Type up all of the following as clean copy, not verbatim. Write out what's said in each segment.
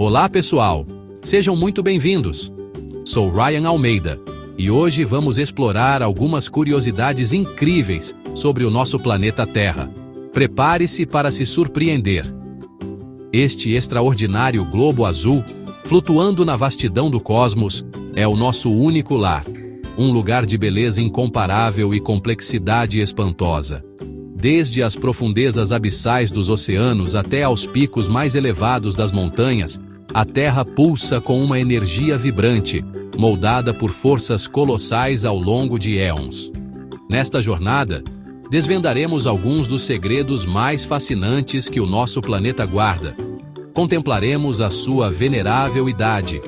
Olá pessoal, sejam muito bem-vindos. Sou Ryan Almeida e hoje vamos explorar algumas curiosidades incríveis sobre o nosso planeta Terra. Prepare-se para se surpreender. Este extraordinário globo azul, flutuando na vastidão do cosmos, é o nosso único lar. Um lugar de beleza incomparável e complexidade espantosa. Desde as profundezas abissais dos oceanos até aos picos mais elevados das montanhas, a Terra pulsa com uma energia vibrante, moldada por forças colossais ao longo de éons. Nesta jornada, desvendaremos alguns dos segredos mais fascinantes que o nosso planeta guarda. Contemplaremos a sua venerável idade,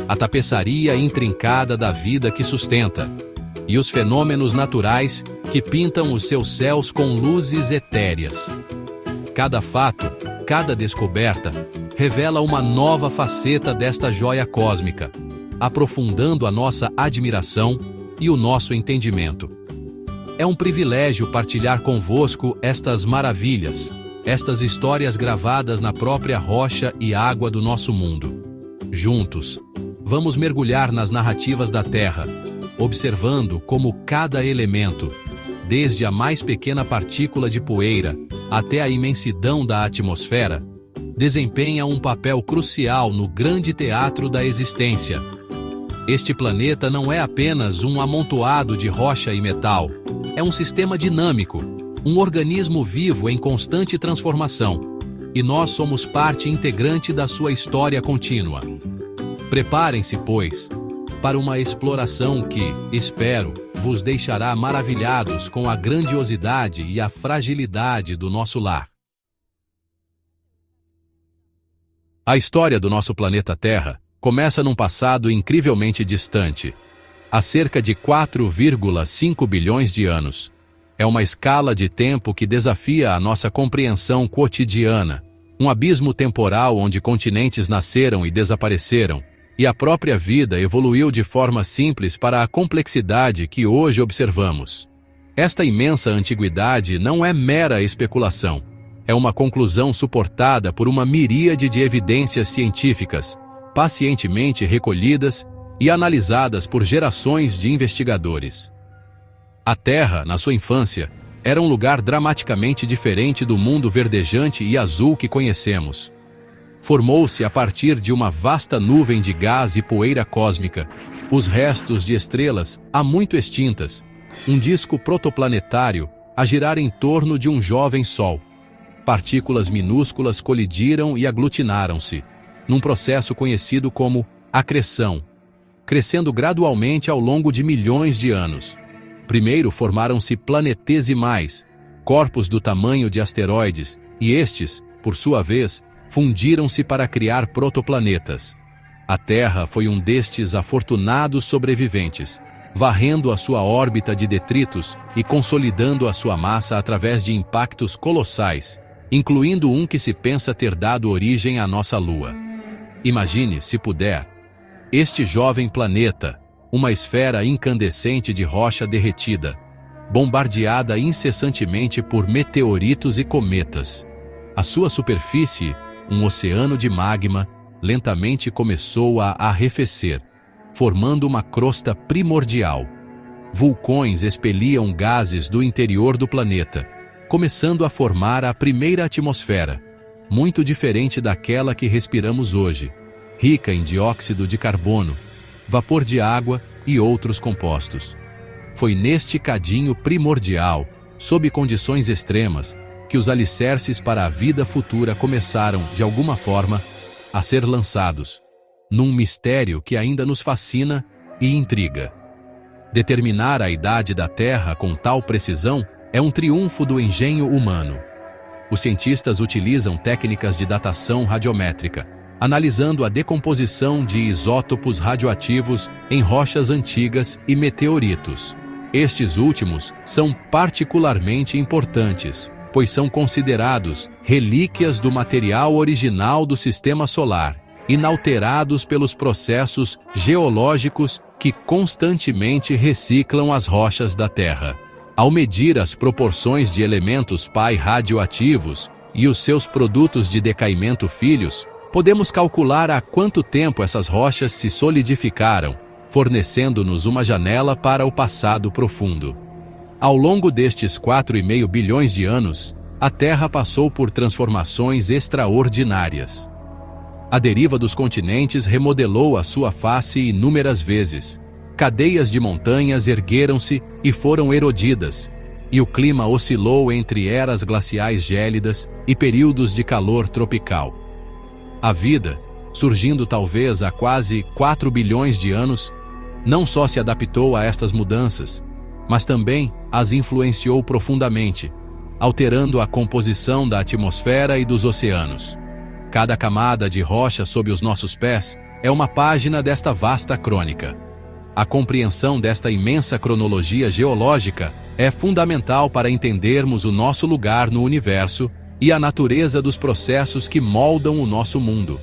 a tapeçaria intrincada da vida que sustenta, e os fenômenos naturais que pintam os seus céus com luzes etéreas. Cada fato, cada descoberta, revela uma nova faceta desta joia cósmica, aprofundando a nossa admiração e o nosso entendimento. É um privilégio partilhar convosco estas maravilhas, estas histórias gravadas na própria rocha e água do nosso mundo. Juntos, vamos mergulhar nas narrativas da Terra, observando como cada elemento, desde a mais pequena partícula de poeira até a imensidão da atmosfera, desempenha um papel crucial no grande teatro da existência. Este planeta não é apenas um amontoado de rocha e metal, é um sistema dinâmico, um organismo vivo em constante transformação, e nós somos parte integrante da sua história contínua. Preparem-se, pois, para uma exploração que, espero, vos deixará maravilhados com a grandiosidade e a fragilidade do nosso lar. A história do nosso planeta Terra começa num passado incrivelmente distante, há cerca de 4,5 bilhões de anos. É uma escala de tempo que desafia a nossa compreensão cotidiana, um abismo temporal onde continentes nasceram e desapareceram, e a própria vida evoluiu de forma simples para a complexidade que hoje observamos. Esta imensa antiguidade não é mera especulação. É uma conclusão suportada por uma miríade de evidências científicas, pacientemente recolhidas e analisadas por gerações de investigadores. A Terra, na sua infância, era um lugar dramaticamente diferente do mundo verdejante e azul que conhecemos. Formou-se a partir de uma vasta nuvem de gás e poeira cósmica, os restos de estrelas há muito extintas, um disco protoplanetário a girar em torno de um jovem Sol. Partículas minúsculas colidiram e aglutinaram-se, num processo conhecido como acreção, crescendo gradualmente ao longo de milhões de anos. Primeiro formaram-se planetesimais, corpos do tamanho de asteroides, e estes, por sua vez, fundiram-se para criar protoplanetas. A Terra foi um destes afortunados sobreviventes, varrendo a sua órbita de detritos e consolidando a sua massa através de impactos colossais, incluindo um que se pensa ter dado origem à nossa Lua. Imagine, se puder, este jovem planeta, uma esfera incandescente de rocha derretida, bombardeada incessantemente por meteoritos e cometas. A sua superfície, um oceano de magma, lentamente começou a arrefecer, formando uma crosta primordial. Vulcões expeliam gases do interior do planeta, começando a formar a primeira atmosfera, muito diferente daquela que respiramos hoje, rica em dióxido de carbono, vapor de água e outros compostos. Foi neste cadinho primordial, sob condições extremas, que os alicerces para a vida futura começaram, de alguma forma, a ser lançados, num mistério que ainda nos fascina e intriga. Determinar a idade da Terra com tal precisão é um triunfo do engenho humano. Os cientistas utilizam técnicas de datação radiométrica, analisando a decomposição de isótopos radioativos em rochas antigas e meteoritos. Estes últimos são particularmente importantes, pois são considerados relíquias do material original do Sistema Solar, inalterados pelos processos geológicos que constantemente reciclam as rochas da Terra. Ao medir as proporções de elementos pai radioativos e os seus produtos de decaimento filhos, Podemos calcular há quanto tempo essas rochas se solidificaram, fornecendo-nos uma janela para o passado profundo. Ao longo destes 4,5 bilhões de anos, a Terra passou por transformações extraordinárias. A deriva dos continentes remodelou a sua face inúmeras vezes. Cadeias de montanhas ergueram-se e foram erodidas, e o clima oscilou entre eras glaciais gélidas e períodos de calor tropical. A vida, surgindo talvez há quase 4 bilhões de anos, não só se adaptou a estas mudanças, mas também as influenciou profundamente, alterando a composição da atmosfera e dos oceanos. Cada camada de rocha sob os nossos pés é uma página desta vasta crônica. A compreensão desta imensa cronologia geológica é fundamental para entendermos o nosso lugar no universo e a natureza dos processos que moldam o nosso mundo.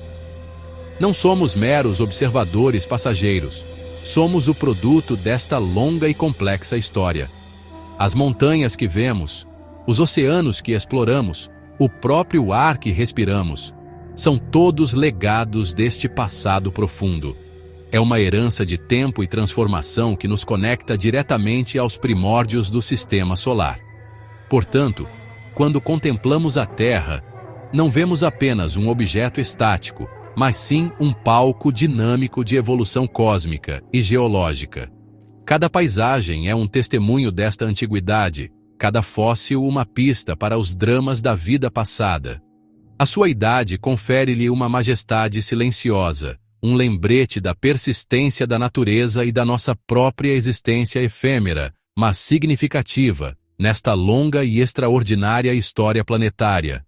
Não somos meros observadores passageiros, somos o produto desta longa e complexa história. As montanhas que vemos, os oceanos que exploramos, o próprio ar que respiramos, são todos legados deste passado profundo. É uma herança de tempo e transformação que nos conecta diretamente aos primórdios do sistema solar. Portanto, quando contemplamos a Terra, não vemos apenas um objeto estático, mas sim um palco dinâmico de evolução cósmica e geológica. Cada paisagem é um testemunho desta antiguidade, cada fóssil uma pista para os dramas da vida passada. A sua idade confere-lhe uma majestade silenciosa, um lembrete da persistência da natureza e da nossa própria existência efêmera, mas significativa, nesta longa e extraordinária história planetária.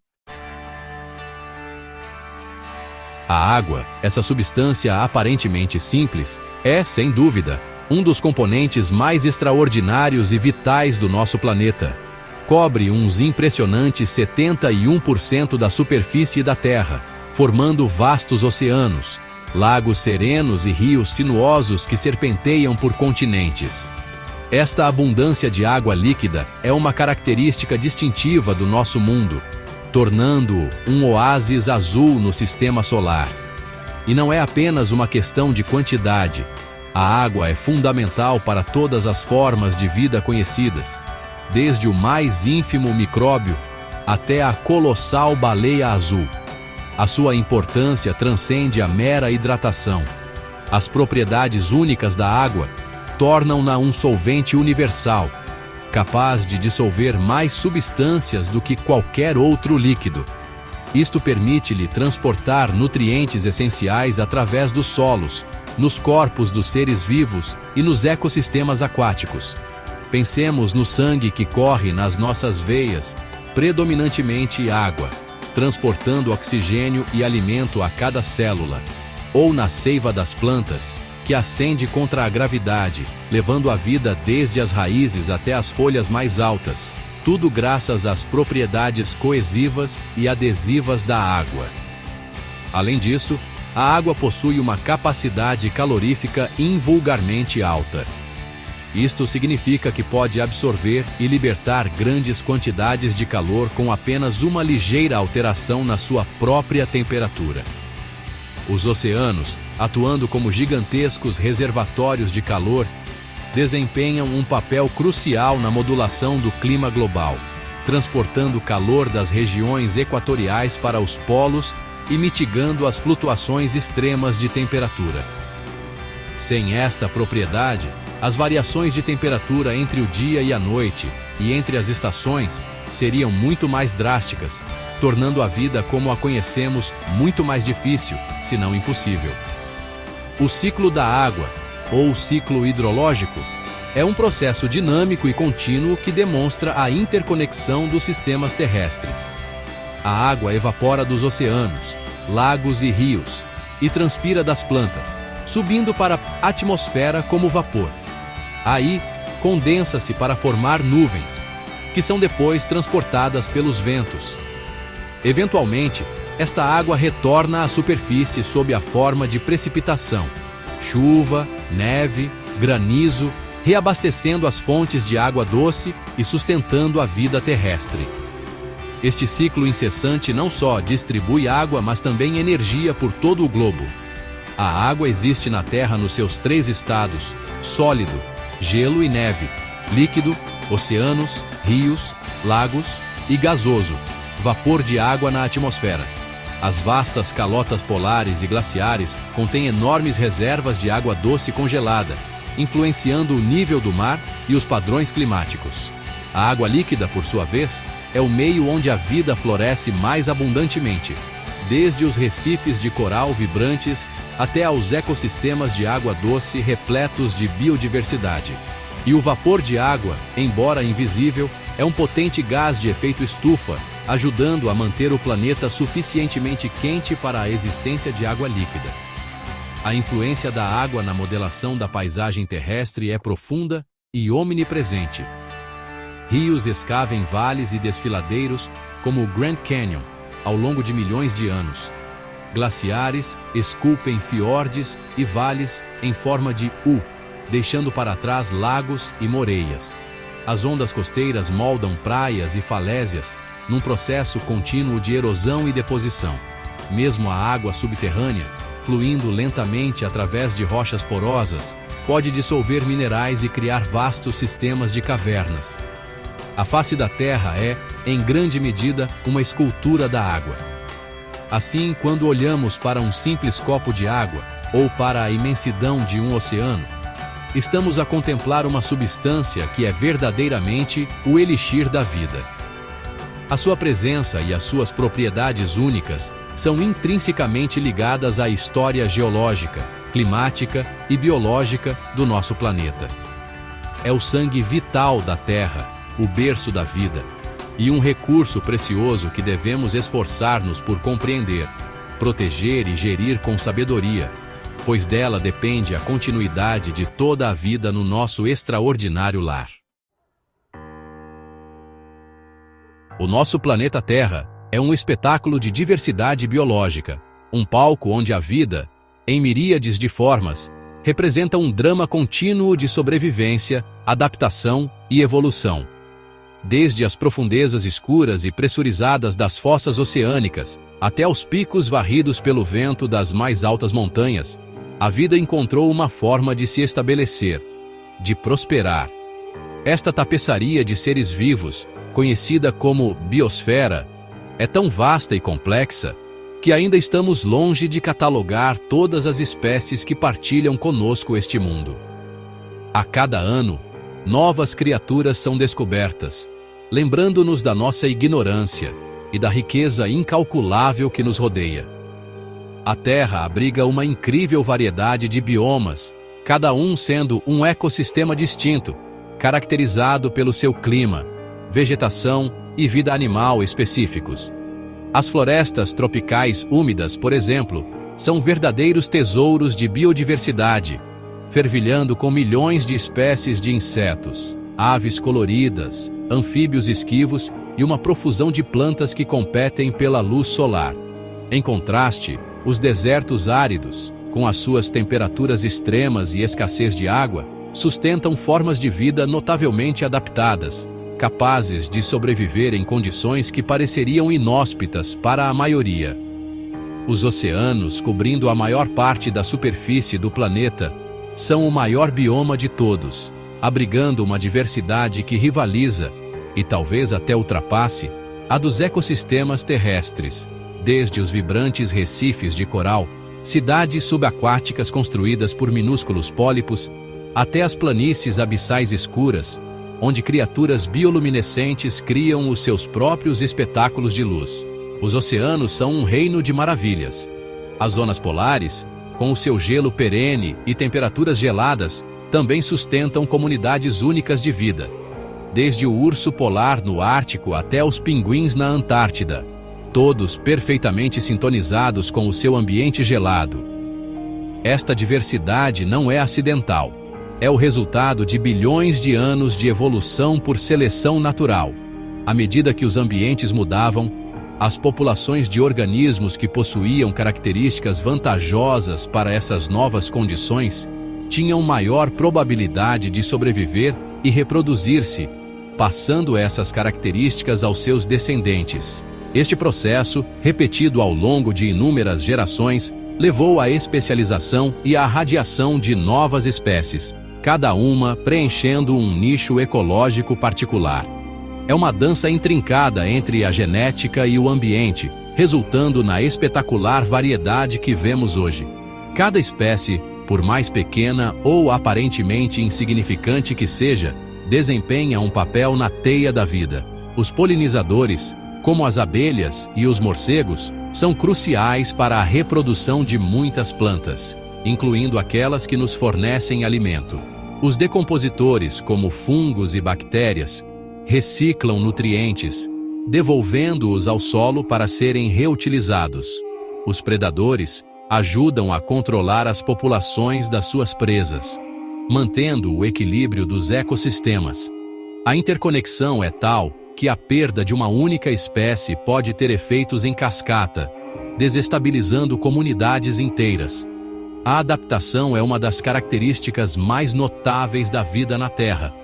A água, essa substância aparentemente simples, é, sem dúvida, um dos componentes mais extraordinários e vitais do nosso planeta. Cobre uns impressionantes 71% da superfície da Terra, formando vastos oceanos, lagos serenos e rios sinuosos que serpenteiam por continentes. Esta abundância de água líquida é uma característica distintiva do nosso mundo, tornando-o um oásis azul no sistema solar. E não é apenas uma questão de quantidade. A água é fundamental para todas as formas de vida conhecidas, desde o mais ínfimo micróbio até a colossal baleia azul. A sua importância transcende a mera hidratação. As propriedades únicas da água tornam-na um solvente universal, capaz de dissolver mais substâncias do que qualquer outro líquido. Isto permite-lhe transportar nutrientes essenciais através dos solos, nos corpos dos seres vivos e nos ecossistemas aquáticos. Pensemos no sangue que corre nas nossas veias, predominantemente água, transportando oxigênio e alimento a cada célula, ou na seiva das plantas, que ascende contra a gravidade, levando a vida desde as raízes até as folhas mais altas, tudo graças às propriedades coesivas e adesivas da água. Além disso, a água possui uma capacidade calorífica invulgarmente alta. Isto significa que pode absorver e libertar grandes quantidades de calor com apenas uma ligeira alteração na sua própria temperatura. Os oceanos, atuando como gigantescos reservatórios de calor, desempenham um papel crucial na modulação do clima global, transportando calor das regiões equatoriais para os polos e mitigando as flutuações extremas de temperatura. Sem esta propriedade, as variações de temperatura entre o dia e a noite e entre as estações seriam muito mais drásticas, tornando a vida como a conhecemos muito mais difícil, se não impossível. O ciclo da água, ou ciclo hidrológico, é um processo dinâmico e contínuo que demonstra a interconexão dos sistemas terrestres. A água evapora dos oceanos, lagos e rios e transpira das plantas, subindo para a atmosfera como vapor. Aí, condensa-se para formar nuvens, que são depois transportadas pelos ventos. Eventualmente, esta água retorna à superfície sob a forma de precipitação, chuva, neve, granizo, reabastecendo as fontes de água doce e sustentando a vida terrestre. Este ciclo incessante não só distribui água, mas também energia por todo o globo. A água existe na Terra nos seus 3 estados: sólido, gelo e neve, líquido, oceanos, rios, lagos, e gasoso, vapor de água na atmosfera. As vastas calotas polares e glaciares contêm enormes reservas de água doce congelada, influenciando o nível do mar e os padrões climáticos. A água líquida, por sua vez, é o meio onde a vida floresce mais abundantemente, desde os recifes de coral vibrantes até aos ecossistemas de água doce repletos de biodiversidade. E o vapor de água, embora invisível, é um potente gás de efeito estufa, ajudando a manter o planeta suficientemente quente para a existência de água líquida. A influência da água na modelação da paisagem terrestre é profunda e omnipresente. Rios escavem vales e desfiladeiros, como o Grand Canyon, ao longo de milhões de anos. Glaciares esculpem fiordes e vales em forma de U, deixando para trás lagos e moreias. As ondas costeiras moldam praias e falésias, num processo contínuo de erosão e deposição. Mesmo a água subterrânea, fluindo lentamente através de rochas porosas, pode dissolver minerais e criar vastos sistemas de cavernas. A face da Terra é, em grande medida, uma escultura da água. Assim, quando olhamos para um simples copo de água, ou para a imensidão de um oceano, estamos a contemplar uma substância que é verdadeiramente o elixir da vida. A sua presença e as suas propriedades únicas são intrinsecamente ligadas à história geológica, climática e biológica do nosso planeta. É o sangue vital da Terra, o berço da vida, e um recurso precioso que devemos esforçar-nos por compreender, proteger e gerir com sabedoria, pois dela depende a continuidade de toda a vida no nosso extraordinário lar. O nosso planeta Terra é um espetáculo de diversidade biológica, um palco onde a vida, em miríades de formas, representa um drama contínuo de sobrevivência, adaptação e evolução. Desde as profundezas escuras e pressurizadas das fossas oceânicas, até os picos varridos pelo vento das mais altas montanhas, a vida encontrou uma forma de se estabelecer, de prosperar. Esta tapeçaria de seres vivos, conhecida como biosfera, é tão vasta e complexa que ainda estamos longe de catalogar todas as espécies que partilham conosco este mundo. A cada ano, novas criaturas são descobertas, lembrando-nos da nossa ignorância e da riqueza incalculável que nos rodeia. A Terra abriga uma incrível variedade de biomas, cada um sendo um ecossistema distinto, caracterizado pelo seu clima, vegetação e vida animal específicos. As florestas tropicais úmidas, por exemplo, são verdadeiros tesouros de biodiversidade, fervilhando com milhões de espécies de insetos, aves coloridas, anfíbios esquivos e uma profusão de plantas que competem pela luz solar. Em contraste, os desertos áridos, com as suas temperaturas extremas e escassez de água, sustentam formas de vida notavelmente adaptadas, capazes de sobreviver em condições que pareceriam inóspitas para a maioria. Os oceanos, cobrindo a maior parte da superfície do planeta, são o maior bioma de todos, abrigando uma diversidade que rivaliza, e talvez até ultrapasse, a dos ecossistemas terrestres, desde os vibrantes recifes de coral, cidades subaquáticas construídas por minúsculos pólipos, até as planícies abissais escuras, onde criaturas bioluminescentes criam os seus próprios espetáculos de luz. Os oceanos são um reino de maravilhas. As zonas polares, com o seu gelo perene e temperaturas geladas, também sustentam comunidades únicas de vida. Desde o urso polar no Ártico até os pinguins na Antártida, todos perfeitamente sintonizados com o seu ambiente gelado. Esta diversidade não é acidental. É o resultado de bilhões de anos de evolução por seleção natural. À medida que os ambientes mudavam, as populações de organismos que possuíam características vantajosas para essas novas condições tinham maior probabilidade de sobreviver e reproduzir-se, passando essas características aos seus descendentes. Este processo, repetido ao longo de inúmeras gerações, levou à especialização e à radiação de novas espécies, cada uma preenchendo um nicho ecológico particular. É uma dança intrincada entre a genética e o ambiente, resultando na espetacular variedade que vemos hoje. Cada espécie, por mais pequena ou aparentemente insignificante que seja, desempenha um papel na teia da vida. Os polinizadores, como as abelhas e os morcegos, são cruciais para a reprodução de muitas plantas, incluindo aquelas que nos fornecem alimento. Os decompositores, como fungos e bactérias, reciclam nutrientes, devolvendo-os ao solo para serem reutilizados. Os predadores ajudam a controlar as populações das suas presas, mantendo o equilíbrio dos ecossistemas. A interconexão é tal que a perda de uma única espécie pode ter efeitos em cascata, desestabilizando comunidades inteiras. A adaptação é uma das características mais notáveis da vida na Terra.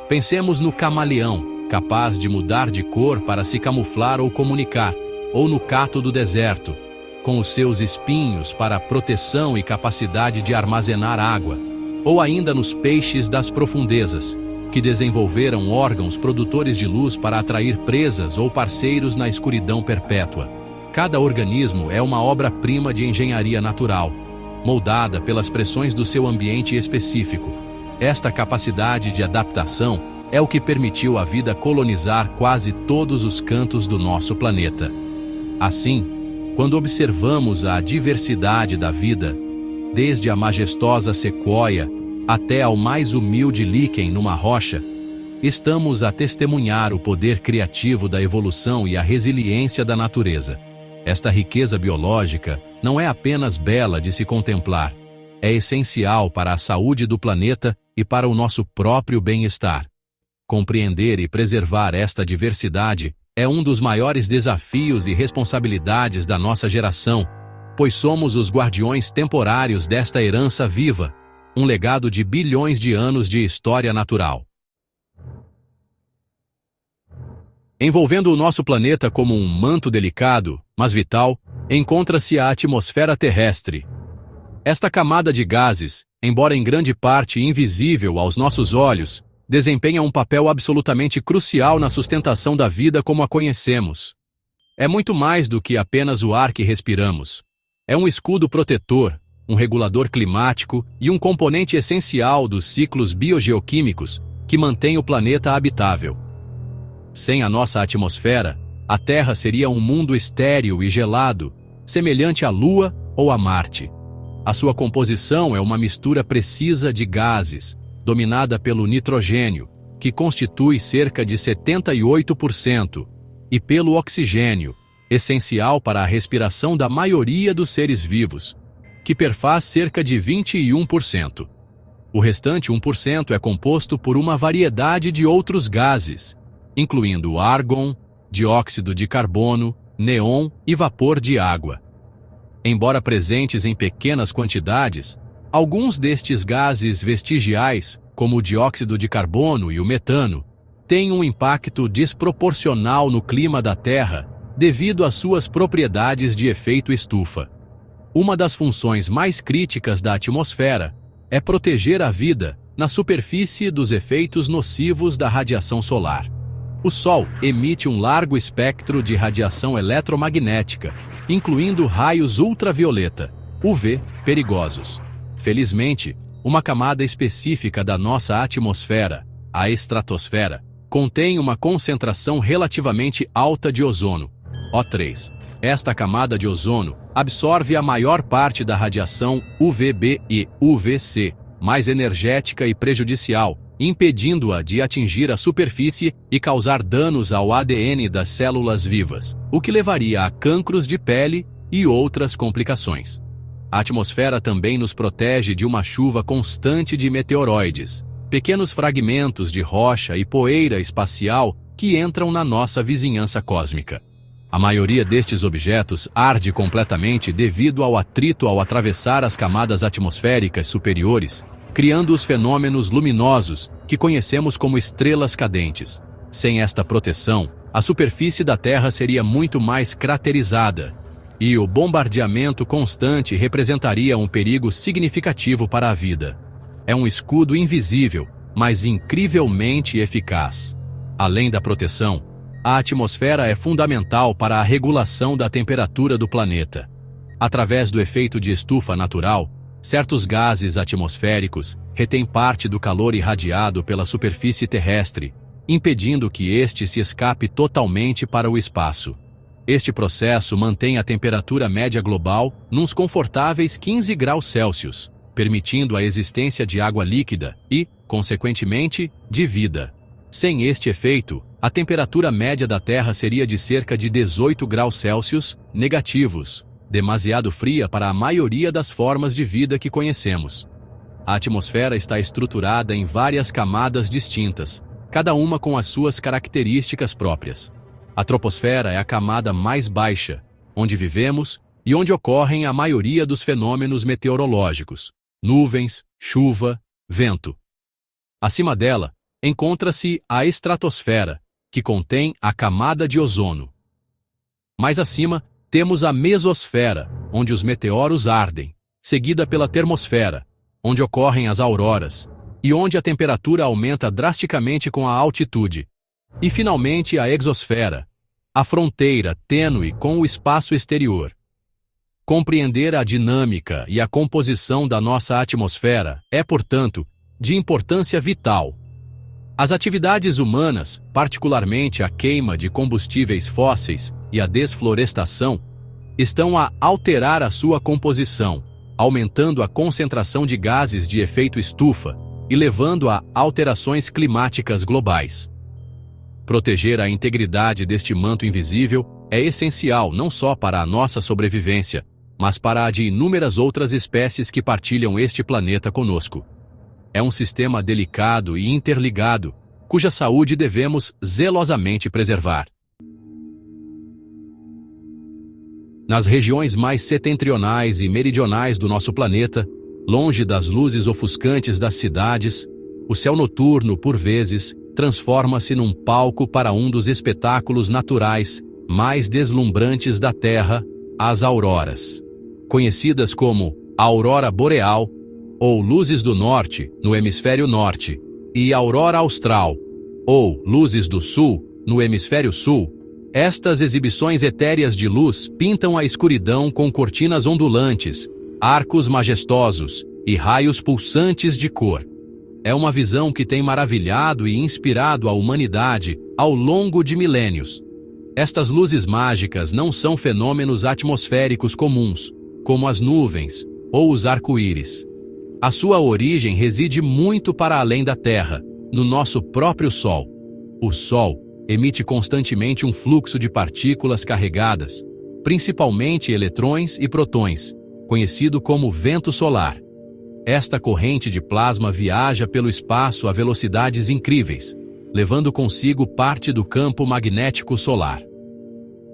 Pensemos no camaleão, capaz de mudar de cor para se camuflar ou comunicar, ou no cato do deserto, com os seus espinhos para proteção e capacidade de armazenar água, ou ainda nos peixes das profundezas, que desenvolveram órgãos produtores de luz para atrair presas ou parceiros na escuridão perpétua. Cada organismo é uma obra-prima de engenharia natural, moldada pelas pressões do seu ambiente específico. Esta capacidade de adaptação é o que permitiu à vida colonizar quase todos os cantos do nosso planeta. Assim, quando observamos a diversidade da vida, desde a majestosa sequoia até ao mais humilde líquen numa rocha, estamos a testemunhar o poder criativo da evolução e a resiliência da natureza. Esta riqueza biológica não é apenas bela de se contemplar, é essencial para a saúde do planeta e para o nosso próprio bem-estar. Compreender e preservar esta diversidade é um dos maiores desafios e responsabilidades da nossa geração, pois somos os guardiões temporários desta herança viva, um legado de bilhões de anos de história natural. Envolvendo o nosso planeta como um manto delicado, mas vital, encontra-se a atmosfera terrestre. Esta camada de gases, embora em grande parte invisível aos nossos olhos, desempenha um papel absolutamente crucial na sustentação da vida como a conhecemos. É muito mais do que apenas o ar que respiramos. É um escudo protetor, um regulador climático e um componente essencial dos ciclos biogeoquímicos que mantém o planeta habitável. Sem a nossa atmosfera, a Terra seria um mundo estéril e gelado, semelhante à Lua ou a Marte. A sua composição é uma mistura precisa de gases, dominada pelo nitrogênio, que constitui cerca de 78%, e pelo oxigênio, essencial para a respiração da maioria dos seres vivos, que perfaz cerca de 21%. O restante 1% é composto por uma variedade de outros gases, incluindo árgon, dióxido de carbono, neon e vapor de água. Embora presentes em pequenas quantidades, alguns destes gases vestigiais, como o dióxido de carbono e o metano, têm um impacto desproporcional no clima da Terra devido às suas propriedades de efeito estufa. Uma das funções mais críticas da atmosfera é proteger a vida na superfície dos efeitos nocivos da radiação solar. O Sol emite um largo espectro de radiação eletromagnética, incluindo raios ultravioleta, UV, perigosos. Felizmente, uma camada específica da nossa atmosfera, a estratosfera, contém uma concentração relativamente alta de ozono, O3. Esta camada de ozono absorve a maior parte da radiação UVB e UVC, mais energética e prejudicial, impedindo-a de atingir a superfície e causar danos ao ADN das células vivas, o que levaria a cancros de pele e outras complicações. A atmosfera também nos protege de uma chuva constante de meteoroides, pequenos fragmentos de rocha e poeira espacial que entram na nossa vizinhança cósmica. A maioria destes objetos arde completamente devido ao atrito ao atravessar as camadas atmosféricas superiores, criando os fenômenos luminosos que conhecemos como estrelas cadentes. Sem esta proteção, a superfície da Terra seria muito mais craterizada, e o bombardeamento constante representaria um perigo significativo para a vida. É um escudo invisível, mas incrivelmente eficaz. Além da proteção, a atmosfera é fundamental para a regulação da temperatura do planeta. Através do efeito de estufa natural, certos gases atmosféricos retêm parte do calor irradiado pela superfície terrestre, impedindo que este se escape totalmente para o espaço. Este processo mantém a temperatura média global nos confortáveis 15 graus Celsius, permitindo a existência de água líquida e, consequentemente, de vida. Sem este efeito, a temperatura média da Terra seria de cerca de 18 graus Celsius negativos, demasiado fria para a maioria das formas de vida que conhecemos. A atmosfera está estruturada em várias camadas distintas, cada uma com as suas características próprias. A troposfera é a camada mais baixa, onde vivemos e onde ocorrem a maioria dos fenômenos meteorológicos: nuvens, chuva, vento. Acima dela, encontra-se a estratosfera, que contém a camada de ozono. Mais acima, temos a mesosfera, onde os meteoros ardem, seguida pela termosfera, onde ocorrem as auroras, e onde a temperatura aumenta drasticamente com a altitude. E finalmente a exosfera, a fronteira tênue com o espaço exterior. Compreender a dinâmica e a composição da nossa atmosfera é, portanto, de importância vital. As atividades humanas, particularmente a queima de combustíveis fósseis e a desflorestação, estão a alterar a sua composição, aumentando a concentração de gases de efeito estufa e levando a alterações climáticas globais. Proteger a integridade deste manto invisível é essencial não só para a nossa sobrevivência, mas para a de inúmeras outras espécies que partilham este planeta conosco. É um sistema delicado e interligado, cuja saúde devemos zelosamente preservar. Nas regiões mais setentrionais e meridionais do nosso planeta, longe das luzes ofuscantes das cidades, o céu noturno, por vezes, transforma-se num palco para um dos espetáculos naturais mais deslumbrantes da Terra, as auroras. Conhecidas como aurora boreal, ou luzes do norte, no hemisfério norte, e aurora austral, ou luzes do sul, no hemisfério sul, estas exibições etéreas de luz pintam a escuridão com cortinas ondulantes, arcos majestosos e raios pulsantes de cor. É uma visão que tem maravilhado e inspirado a humanidade ao longo de milênios. Estas luzes mágicas não são fenômenos atmosféricos comuns, como as nuvens ou os arco-íris. A sua origem reside muito para além da Terra, no nosso próprio Sol. O Sol emite constantemente um fluxo de partículas carregadas, principalmente eletrões e protões, conhecido como vento solar. Esta corrente de plasma viaja pelo espaço a velocidades incríveis, levando consigo parte do campo magnético solar.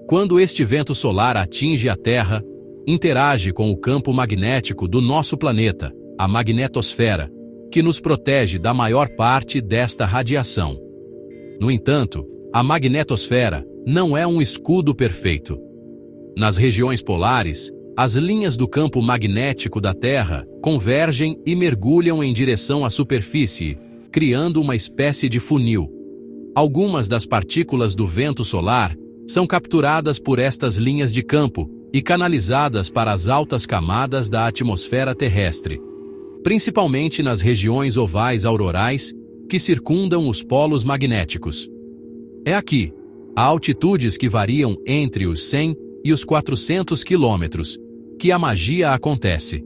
Quando este vento solar atinge a Terra, interage com o campo magnético do nosso planeta, a magnetosfera, que nos protege da maior parte desta radiação. No entanto, a magnetosfera não é um escudo perfeito. Nas regiões polares, as linhas do campo magnético da Terra convergem e mergulham em direção à superfície, criando uma espécie de funil. Algumas das partículas do vento solar são capturadas por estas linhas de campo e canalizadas para as altas camadas da atmosfera terrestre, principalmente nas regiões ovais aurorais que circundam os polos magnéticos. É aqui, a altitudes que variam entre os 100 e os 400 quilômetros, que a magia acontece.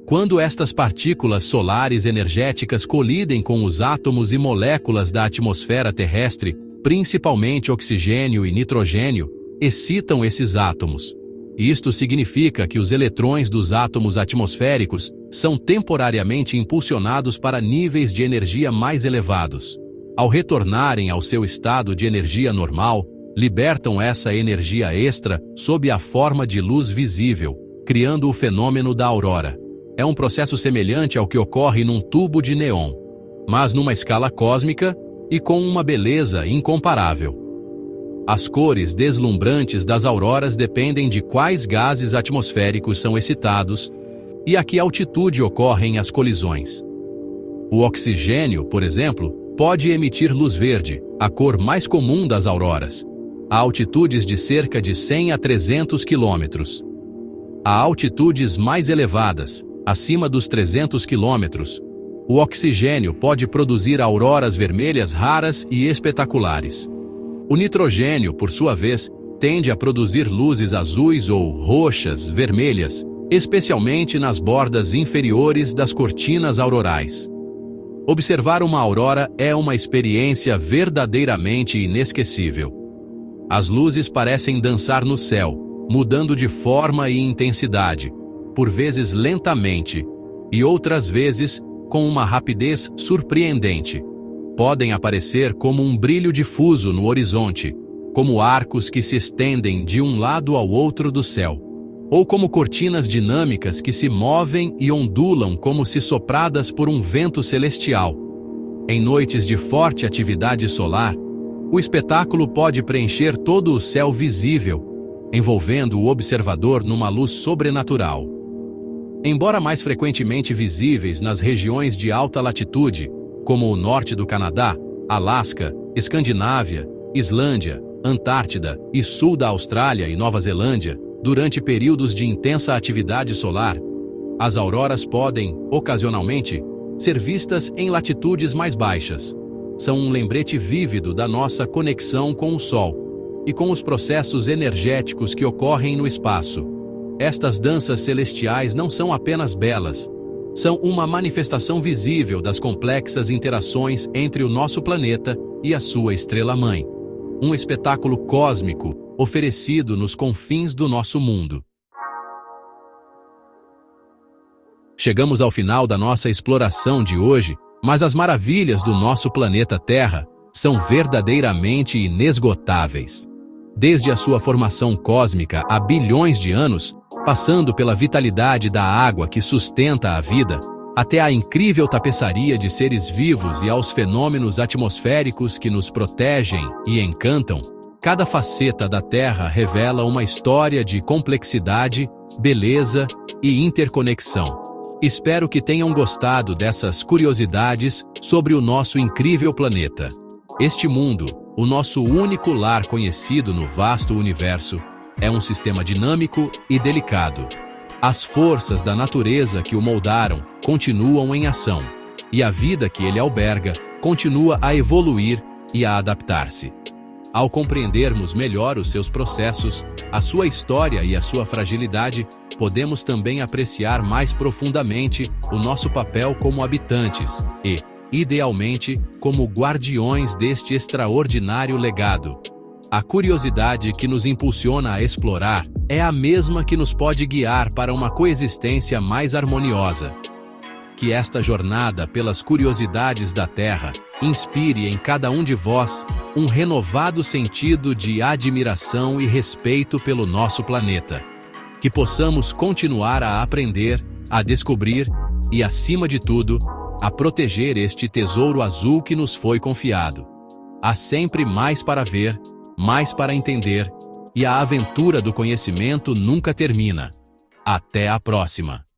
Quando estas partículas solares energéticas colidem com os átomos e moléculas da atmosfera terrestre, principalmente oxigênio e nitrogênio, excitam esses átomos. Isto significa que os eletrões dos átomos atmosféricos são temporariamente impulsionados para níveis de energia mais elevados. Ao retornarem ao seu estado de energia normal, libertam essa energia extra sob a forma de luz visível, criando o fenômeno da aurora. é um processo semelhante ao que ocorre num tubo de neon, mas numa escala cósmica e com uma beleza incomparável. As cores deslumbrantes das auroras dependem de quais gases atmosféricos são excitados e a que altitude ocorrem as colisões. O oxigênio, por exemplo, pode emitir luz verde, a cor mais comum das auroras, a altitudes de cerca de 100 a 300 quilômetros. A altitudes mais elevadas, acima dos 300 quilômetros, o oxigênio pode produzir auroras vermelhas raras e espetaculares. O nitrogênio, por sua vez, tende a produzir luzes azuis ou roxas, vermelhas, especialmente nas bordas inferiores das cortinas aurorais. Observar uma aurora é uma experiência verdadeiramente inesquecível. As luzes parecem dançar no céu, mudando de forma e intensidade, por vezes lentamente, e outras vezes com uma rapidez surpreendente. Podem aparecer como um brilho difuso no horizonte, como arcos que se estendem de um lado ao outro do céu, ou como cortinas dinâmicas que se movem e ondulam como se sopradas por um vento celestial. Em noites de forte atividade solar, o espetáculo pode preencher todo o céu visível, envolvendo o observador numa luz sobrenatural. Embora mais frequentemente visíveis nas regiões de alta latitude, como o norte do Canadá, Alasca, Escandinávia, Islândia, Antártida e sul da Austrália e Nova Zelândia, durante períodos de intensa atividade solar, as auroras podem, ocasionalmente, ser vistas em latitudes mais baixas. São um lembrete vívido da nossa conexão com o Sol e com os processos energéticos que ocorrem no espaço. Estas danças celestiais não são apenas belas, são uma manifestação visível das complexas interações entre o nosso planeta e a sua estrela-mãe. Um espetáculo cósmico oferecido nos confins do nosso mundo. Chegamos ao final da nossa exploração de hoje, mas as maravilhas do nosso planeta Terra são verdadeiramente inesgotáveis. Desde a sua formação cósmica há bilhões de anos, passando pela vitalidade da água que sustenta a vida, até a incrível tapeçaria de seres vivos e aos fenômenos atmosféricos que nos protegem e encantam, cada faceta da Terra revela uma história de complexidade, beleza e interconexão. Espero que tenham gostado dessas curiosidades sobre o nosso incrível planeta. Este mundo, o nosso único lar conhecido no vasto universo, é um sistema dinâmico e delicado. As forças da natureza que o moldaram continuam em ação, e a vida que ele alberga continua a evoluir e a adaptar-se. Ao compreendermos melhor os seus processos, a sua história e a sua fragilidade, podemos também apreciar mais profundamente o nosso papel como habitantes e, idealmente, como guardiões deste extraordinário legado. A curiosidade que nos impulsiona a explorar é a mesma que nos pode guiar para uma coexistência mais harmoniosa. Que esta jornada pelas curiosidades da Terra inspire em cada um de vós um renovado sentido de admiração e respeito pelo nosso planeta. Que possamos continuar a aprender, a descobrir e, acima de tudo, a proteger este tesouro azul que nos foi confiado. Há sempre mais para ver, mais para entender, e a aventura do conhecimento nunca termina. Até a próxima!